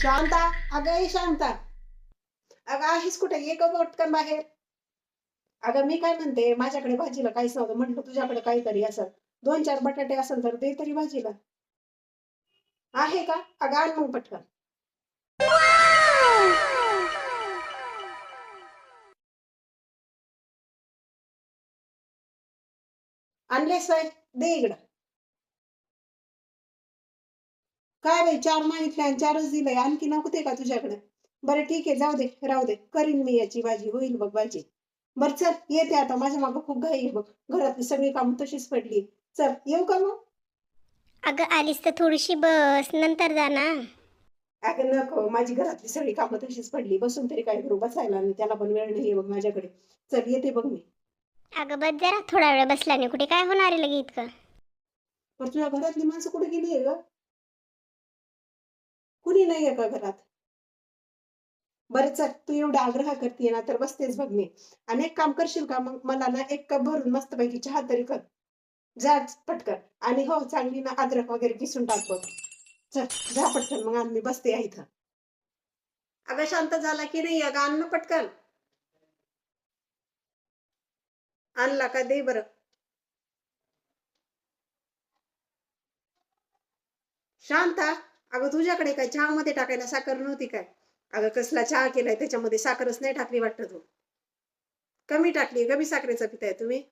शांता, अगं ए शांता, अगं आहेस कुठे? ये ग पटकन बाहेर. अगं मी काय म्हणते, माझ्याकडे भाजीला काहीच नव्हतं, म्हटलं तुझ्याकडे काहीतरी असेल, दोन चार बटाटे असेल तर दे तरी भाजीला. आहे का? अगं आण मग पटकन. आणलेस काय? दे इकडं. काय बाई, चार मागितले आणि चारच दिलंय, आणखी नको ते का तुझ्याकडे? बरं ठीक आहे, जाऊ दे, राहू दे, करीन मी याची भाजी, होईल बघ भाजी. बरं चल, येते आता, माझ्या मागं खूप घाई आहे बघ, घरातली सगळी कामं तशीच पडली. चल येऊ का मग? अगं आलीस तर थोडीशी बस, नंतर जा ना. अगं नको, माझी घरातली सगळी कामं तशीच पडली, बसून तरी काय करू, बसायला आणि त्याला पण वेळ नाहीये बघ माझ्याकडे. चल येते बघ मी. अगं बस जरा, थोडा वेळ बसल्याने कुठे काय होणार आहे लगे इतकं. पण तुझ्या घरातली माणसं कुठे गेली आहे ग? कुणी नाहीये का घरात? बरं चल, तू एवढा आग्रह करतीये ना तर बसतेच बघ मी. आणि एक काम करशील का, मग मला ना एक कप भरून मस्तपैकी चहा तरी कर. जा पटकन. आणि हो, चांगली ना अद्रक वगैरे किसून टाक बघ. चल, जा पटकन, मग आम्ही बसते आहे इथं. अगं शांत झाला की नाही? अगं आण ना पटकन. आणला का? दे बरं. शांता, अगं तुझ्याकडे काय चहामध्ये टाकायला साखर नव्हती काय? अगं कसला चहा केलाय, त्याच्यामध्ये साखरच नाही टाकली वाटतं तू. कमी टाकली, कमी साखरेचा पिताय तुम्ही?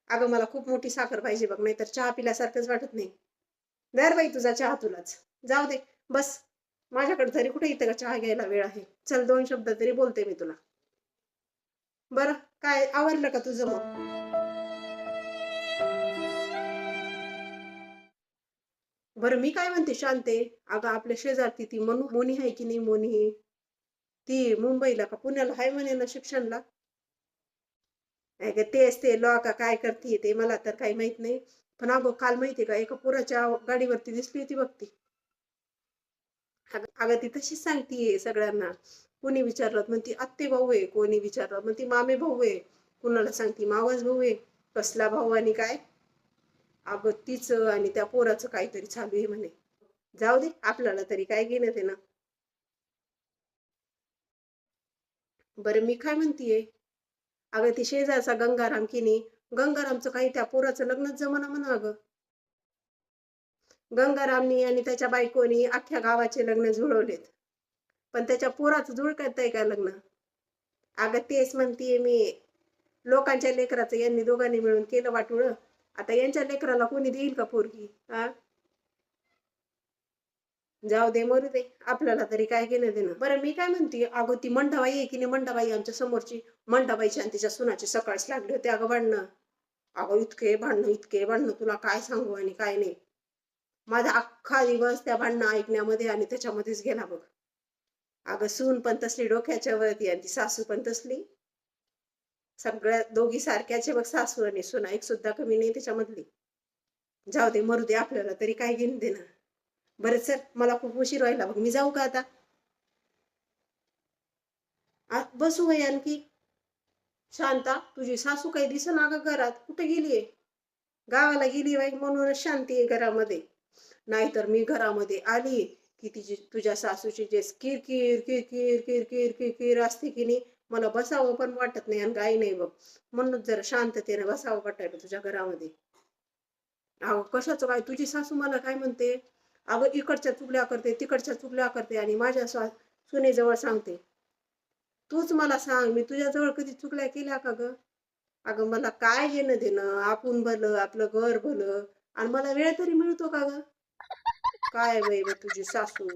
अगं मला खूप मोठी साखर पाहिजे बघ, नाहीतर चहा पिल्यासारखंच वाटत नाही. दर बाई तुझा चहा तुलाच. जाऊ दे, बस. माझ्याकडे तरी कुठे इथं का चहा घ्यायला वेळ आहे. चल, दोन शब्द तरी बोलते मी तुला. बरं, काय आवरलं का तुझं मग? बरं मी काय म्हणते शांते, अगं आपल्या शेजारती ती मोनी आहे की नाही, मोनी? ती मुंबईला का पुण्याला आहे म्हणे ना शिक्षणला. अगं तेच ते लॉ का काय करते ते मला तर काही माहित नाही. पण अगं काल माहितीये का, एका पोराच्या गाडीवरती दिसली होती बघ ती. अगं ती तशीच सांगतीये सगळ्यांना. कोणी विचारलं म्हणती आत्ते भाऊ आहे, कोणी विचारलं म्हणती मामे भाऊ आहे, कुणाला सांगती मावस भाऊ आहे. कसला भाऊ आणि काय? अगं तिचं आणि त्या पोराचं काहीतरी चालू आहे म्हणे. जाऊ दे, आपल्याला तरी काय घेणं ते ना. बरं मी काय म्हणतीये, अगं ती शेजारचा गंगाराम की नाही, गंगारामचं काही त्या पोराचं लग्नच जमना म्हणा अगं. गंगारामनी आणि त्याच्या बायकोनी अख्ख्या गावाचे लग्न जुळवलेत. पण त्याच्या पोराचं जुळकतंय का लग्न? अगं तेच म्हणतीये मी. लोकांच्या लेकराचं यांनी दोघांनी मिळून केलं वाटोळं. आता यांच्या लेकराला कोणी देईल का पोरगी? हा, जाऊ दे, मरू दे, आपल्याला तरी काय घेणं देणं. बरं मी काय म्हणते, अगं ती मंडाबाई आहे की नाही, मंडाबाई आमच्या समोरची, मंडाबाईची आणि तिच्या सुनाची सकाळीच लागली होती अगं भांडणं. अगं इतके भांडणं, इतके भांडणं, तुला काय सांगू आणि काय नाही. माझा अख्खा दिवस त्या भांडणं ऐकण्यामध्ये आणि त्याच्यामध्येच गेला बघ. अगं सून पण तसली डोक्याच्या वरती आणि ती सासू पण तसली. सगळ्या दोघी सारख्याचे बघ, सासू आणि सुना, एक सुद्धा कमी नाही त्याच्यामधली. जाऊ दे, मरू दे, आपल्याला तरी काय घेणं देणं. बरं चल, मला खूप उशीर व्हायला बघ, मी जाऊ का आता? बसू वय आणखी. शांता, तुझी सासू काही दिसेना ग घरात, कुठे गेलीये? गावाला गेली बाई, म्हणूनच शांती आहे घरामध्ये. नाहीतर मी घरामध्ये आली की तिची, तुझ्या सासूची जे किरकिर किरकिर किरकिर किरकिर असते की नाही, मला बसावं पण वाटत नाही आणि काही नाही बघ. म्हणून जरा शांततेने बसावं वाटायला तुझ्या घरामध्ये. अहो कशाचं काय, तुझी सासू मला काय म्हणते, अगं इकडच्या चुगल्या करते, तिकडच्या चुगल्या करते आणि माझ्या सुनेजवळ सांगते. तूच मला सांग, मी तुझ्याजवळ कधी चुगल्या केल्या का ग? अगं मला काय घेणं देणं, आपण भलं, आपलं घर भलं, आणि मला वेळ तरी मिळतो का ग? काय बाई तुझी सासू.